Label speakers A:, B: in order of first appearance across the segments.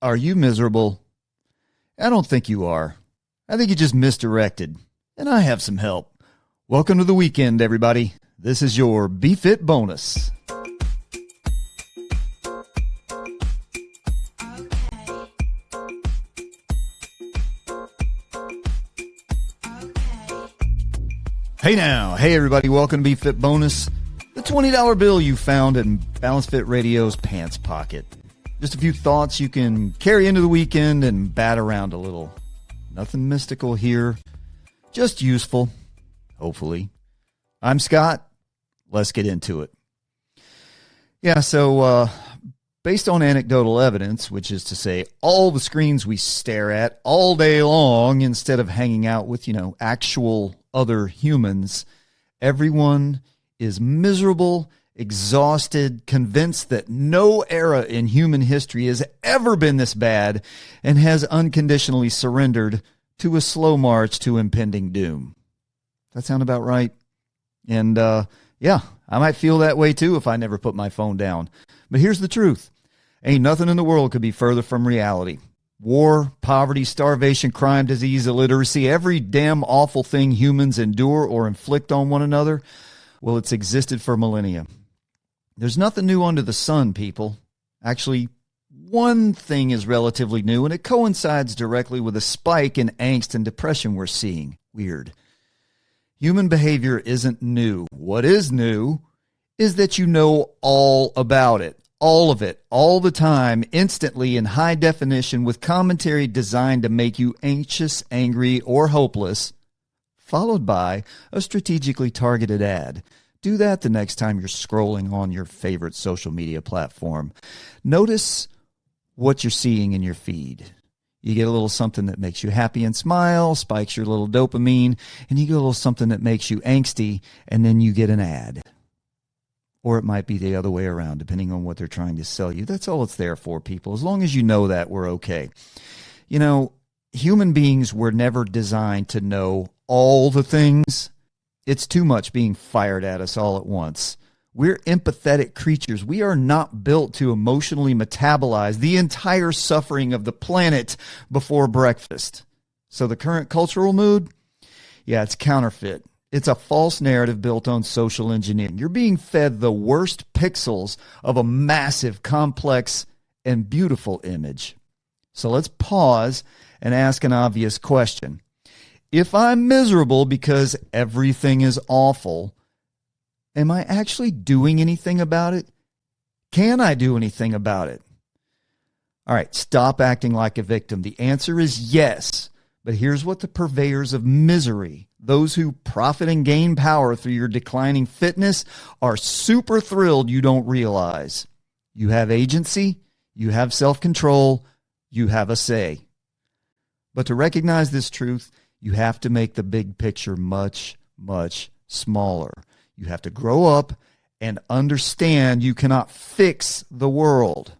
A: Are you miserable? I don't think you are. I think you just misdirected. And I have some help. Welcome to the weekend, everybody. This is your Be Fit bonus. Hey everybody, welcome to Be Fit bonus. The $20 bill you found in Balanced Fit Radio's pants pocket. Just a few thoughts you can carry into the weekend and bat around a little. Nothing mystical here, just useful, hopefully. I'm Scott. Let's get into it. So based on anecdotal evidence, which is to say all the screens we stare at all day long instead of hanging out with, actual other humans, everyone is miserable, exhausted, convinced that no era in human history has ever been this bad, and has unconditionally surrendered to a slow march to impending doom. That sound about right? And I might feel that way too if I never put my phone down. But here's the truth. Ain't nothing in the world could be further from reality. War, poverty, starvation, crime, disease, illiteracy, every damn awful thing humans endure or inflict on one another, well, it's existed for millennia. There's nothing new under the sun, people. Actually, one thing is relatively new, and it coincides directly with a spike in angst and depression we're seeing. Weird. Human behavior isn't new. What is new is that you know all about it. All of it, all the time, instantly in high definition with commentary designed to make you anxious, angry, or hopeless, followed by a strategically targeted ad. Do that the next time you're scrolling on your favorite social media platform. Notice what you're seeing in your feed. You get a little something that makes you happy and smile, spikes your little dopamine, and you get a little something that makes you angsty, and then you get an ad. Or it might be the other way around, depending on what they're trying to sell you. That's all it's there for, people. As long as you know that, we're okay. Human beings were never designed to know all the things. It's too much being fired at us all at once. We're empathetic creatures. We are not built to emotionally metabolize the entire suffering of the planet before breakfast. So the current cultural mood? Yeah, it's counterfeit. It's a false narrative built on social engineering. You're being fed the worst pixels of a massive, complex, and beautiful image. So let's pause and ask an obvious question. If I'm miserable because everything is awful, am I actually doing anything about it? Can I do anything about it? All right, stop acting like a victim. The answer is yes. But here's what the purveyors of misery, those who profit and gain power through your declining fitness, are super thrilled you don't realize. You have agency, you have self-control, you have a say. But to recognize this truth, you have to make the big picture much, much smaller. You have to grow up and understand you cannot fix the world.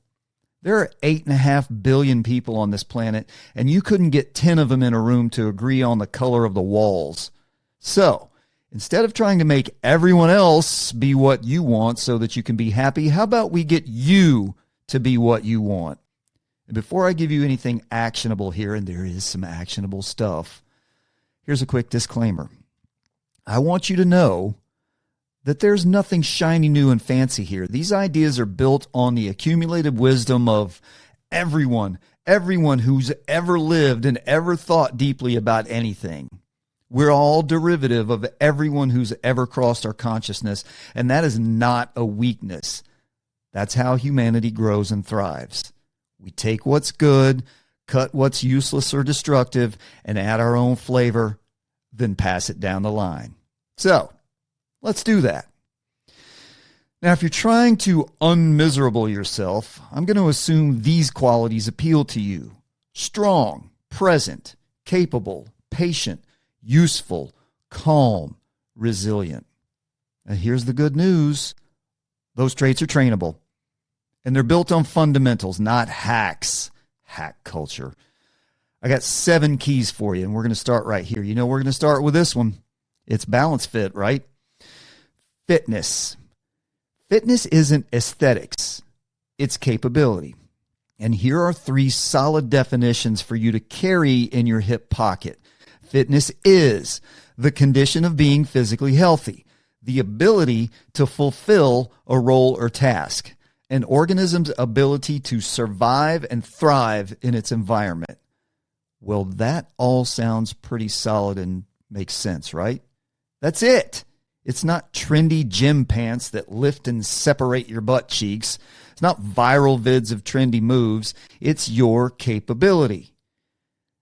A: There are 8.5 billion people on this planet, and you couldn't get 10 of them in a room to agree on the color of the walls. So, instead of trying to make everyone else be what you want so that you can be happy, how about we get you to be what you want? And before I give you anything actionable here, and there is some actionable stuff, here's a quick disclaimer. I want you to know that there's nothing shiny, new, and fancy here. These ideas are built on the accumulated wisdom of everyone who's ever lived and ever thought deeply about anything. We're all derivative of everyone who's ever crossed our consciousness, and that is not a weakness. That's how humanity grows and thrives. We take what's good, cut what's useless or destructive, and add our own flavor, then pass it down the line. So, let's do that. Now, if you're trying to UnMiserable yourself, I'm going to assume these qualities appeal to you. Strong, present, capable, patient, useful, calm, resilient. And here's the good news. Those traits are trainable. And they're built on fundamentals, not hacks. Hack culture. I got 7 keys for you, and we're going to start right here. We're going to start with this one. It's balance fit, right? Fitness. Fitness isn't aesthetics. It's capability. And here are 3 solid definitions for you to carry in your hip pocket. Fitness is the condition of being physically healthy, the ability to fulfill a role or task, an organism's ability to survive and thrive in its environment. Well, that all sounds pretty solid and makes sense, right? That's it. It's not trendy gym pants that lift and separate your butt cheeks. It's not viral vids of trendy moves. It's your capability.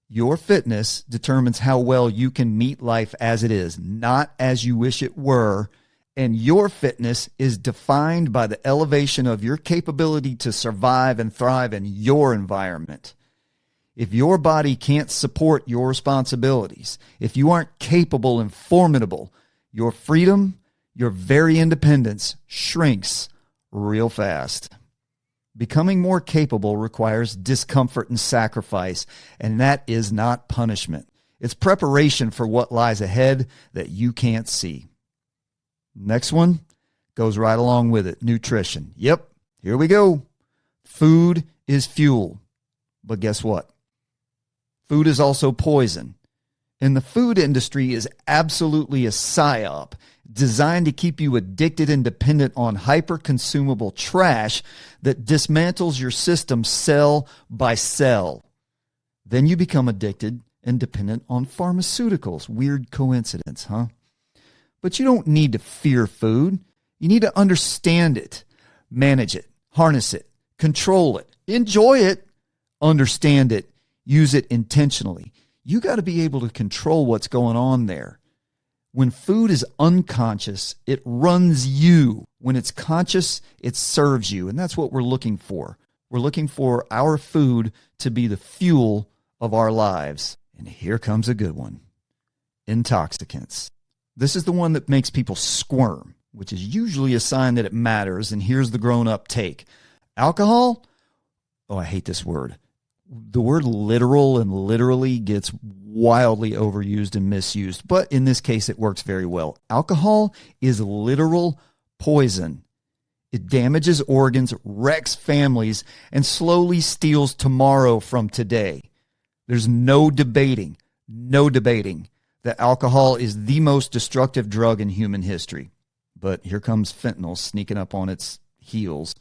A: Your fitness determines how well you can meet life as it is, not as you wish it were. And your fitness is defined by the elevation of your capability to survive and thrive in your environment. If your body can't support your responsibilities, if you aren't capable and formidable, your freedom, your very independence shrinks real fast. Becoming more capable requires discomfort and sacrifice, and that is not punishment. It's preparation for what lies ahead that you can't see. Next one goes right along with it. Nutrition. Yep, here we go. Food is fuel. But guess what? Food is also poison. And the food industry is absolutely a psyop designed to keep you addicted and dependent on hyper-consumable trash that dismantles your system cell by cell. Then you become addicted and dependent on pharmaceuticals. Weird coincidence, huh? But you don't need to fear food. You need to understand it, manage it, harness it, control it, enjoy it, understand it, use it intentionally. You got to be able to control what's going on there. When food is unconscious, it runs you. When it's conscious, it serves you. And that's what we're looking for. We're looking for our food to be the fuel of our lives. And here comes a good one. Intoxicants. This is the one that makes people squirm, which is usually a sign that it matters. And here's the grown-up take. Alcohol? Oh, I hate this word. The word literal and literally gets wildly overused and misused, but in this case, it works very well. Alcohol is literal poison. It damages organs, wrecks families, and slowly steals tomorrow from today. There's no debating that alcohol is the most destructive drug in human history. But here comes fentanyl sneaking up on its heels.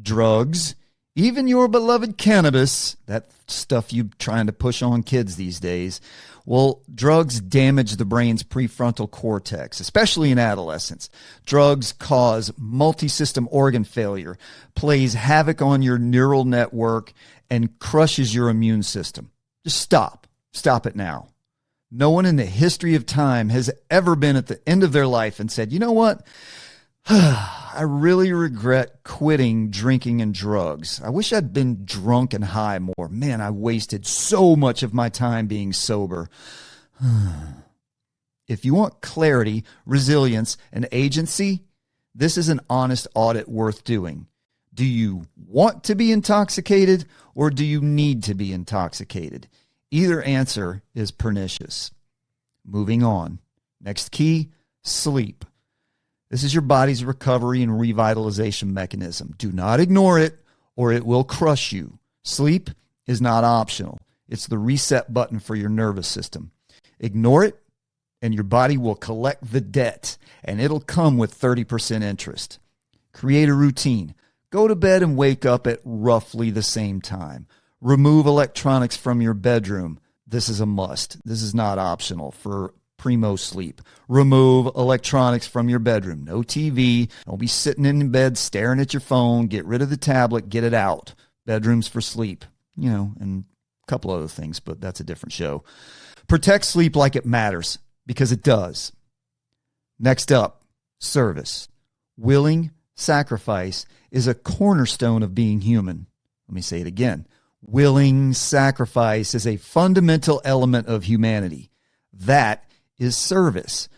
A: Drugs, even your beloved cannabis, that stuff you trying to push on kids these days, well, drugs damage the brain's prefrontal cortex, especially in adolescence. Drugs cause multi-system organ failure, plays havoc on your neural network, and crushes your immune system. Just stop. Stop it now. No one in the history of time has ever been at the end of their life and said, you know what? I really regret quitting drinking and drugs. I wish I'd been drunk and high more. Man, I wasted so much of my time being sober. If you want clarity, resilience, and agency, this is an honest audit worth doing. Do you want to be intoxicated or do you need to be intoxicated? Either answer is pernicious. Moving on. Next key, sleep. This is your body's recovery and revitalization mechanism. Do not ignore it or it will crush you. Sleep is not optional. It's the reset button for your nervous system. Ignore it and your body will collect the debt and it'll come with 30% interest. Create a routine. Go to bed and wake up at roughly the same time. Remove electronics from your bedroom. This is a must. This is not optional for primo sleep. Remove electronics from your bedroom. No TV. Don't be sitting in bed staring at your phone. Get rid of the tablet. Get it out. Bedrooms for sleep. And a couple other things, but that's a different show. Protect sleep like it matters, because it does. Next up, service. Willing sacrifice is a cornerstone of being human. Let me say it again. Willing sacrifice is a fundamental element of humanity. That is service.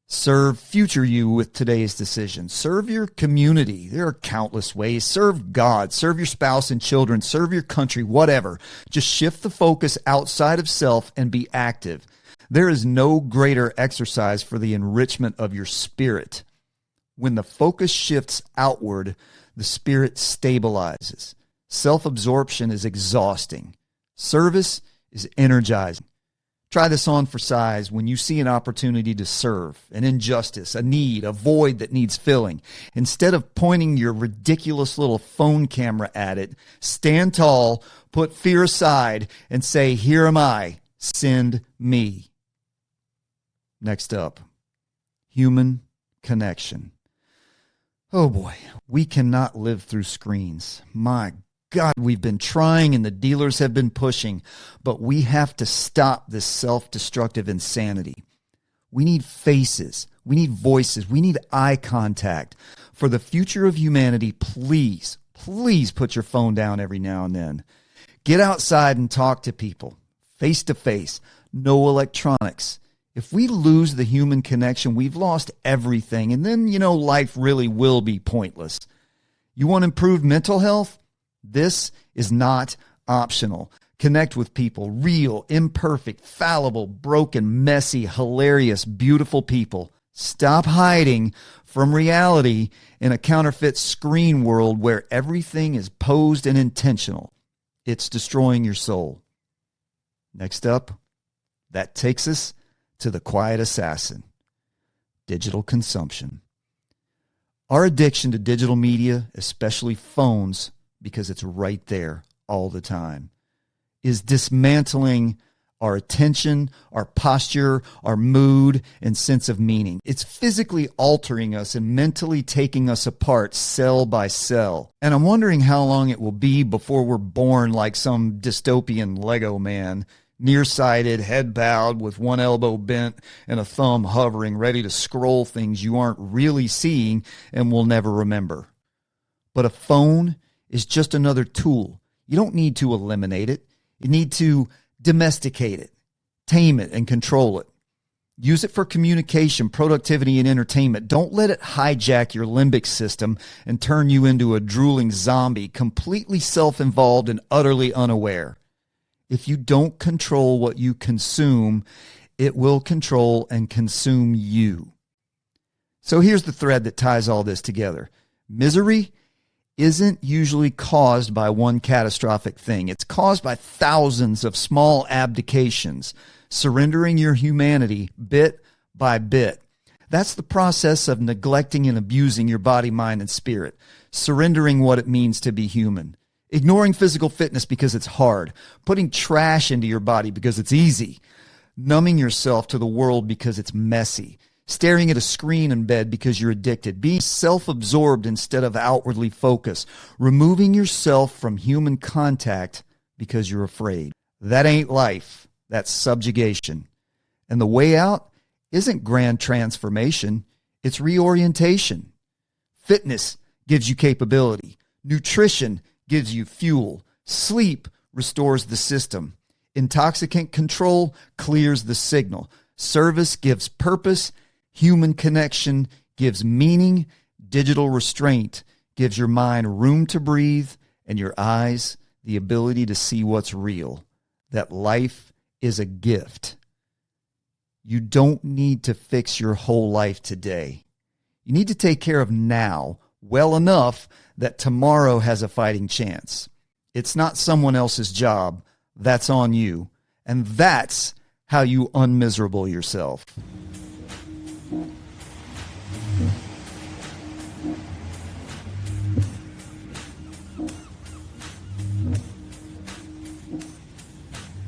A: Serve future you with today's decisions. Serve your community. There are countless ways. Serve God. Serve your spouse and children. Serve your country, whatever. Just shift the focus outside of self and be active. There is no greater exercise for the enrichment of your spirit. When the focus shifts outward, the spirit stabilizes. Self-absorption is exhausting. Service is energizing. Try this on for size when you see an opportunity to serve, an injustice, a need, a void that needs filling. Instead of pointing your ridiculous little phone camera at it, stand tall, put fear aside, and say, "Here am I, send me." Next up, human connection. Oh boy, we cannot live through screens. My God, we've been trying and the dealers have been pushing, but we have to stop this self-destructive insanity. We need faces. We need voices. We need eye contact. For the future of humanity, please, please put your phone down every now and then. Get outside and talk to people, face to face. No electronics. If we lose the human connection, we've lost everything, and then, life really will be pointless. You want improved mental health? This is not optional. Connect with people, real, imperfect, fallible, broken, messy, hilarious, beautiful people. Stop hiding from reality in a counterfeit screen world where everything is posed and intentional. It's destroying your soul. Next up, that takes us to the quiet assassin, digital consumption. Our addiction to digital media, especially phones, because it's right there all the time, is dismantling our attention, our posture, our mood, and sense of meaning. It's physically altering us and mentally taking us apart cell by cell. And I'm wondering how long it will be before we're born like some dystopian Lego man, nearsighted, head bowed, with one elbow bent and a thumb hovering, ready to scroll things you aren't really seeing and will never remember. But a phone is just another tool. You don't need to eliminate it. You need to domesticate it, tame it, and control it. Use it for communication, productivity, and entertainment. Don't let it hijack your limbic system and turn you into a drooling zombie, completely self-involved and utterly unaware. If you don't control what you consume, it will control and consume you. So here's the thread that ties all this together. Misery isn't usually caused by one catastrophic thing. It's caused by thousands of small abdications, surrendering your humanity bit by bit. That's the process of neglecting and abusing your body, mind, and spirit, surrendering what it means to be human, ignoring physical fitness because it's hard, putting trash into your body because it's easy, numbing yourself to the world because it's messy, staring at a screen in bed because you're addicted, being self-absorbed instead of outwardly focused, removing yourself from human contact because you're afraid. That ain't life. That's subjugation. And the way out isn't grand transformation. It's reorientation. Fitness gives you capability. Nutrition gives you fuel. Sleep restores the system. Intoxicant control clears the signal. Service gives purpose. Human connection gives meaning. Digital restraint gives your mind room to breathe and your eyes the ability to see what's real. That life is a gift. You don't need to fix your whole life today. You need to take care of now well enough that tomorrow has a fighting chance. It's not someone else's job. That's on you. And that's how you UnMiserable yourself.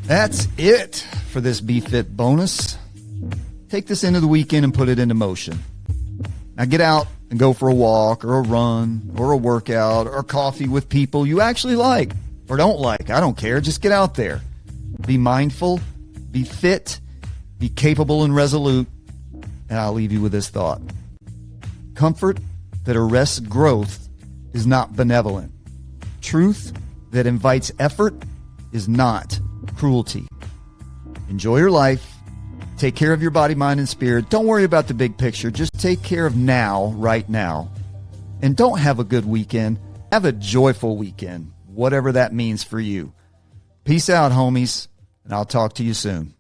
A: That's it for this Be Fit bonus. Take this into the weekend and put it into motion. Now get out and go for a walk or a run or a workout or coffee with people you actually like or don't like. I don't care. Just get out there. Be mindful, be fit, be capable and resolute. And I'll leave you with this thought. Comfort that arrests growth is not benevolent. Truth that invites effort is not cruelty. Enjoy your life. Take care of your body, mind, and spirit. Don't worry about the big picture. Just take care of now, right now. And don't have a good weekend. Have a joyful weekend, whatever that means for you. Peace out, homies, and I'll talk to you soon.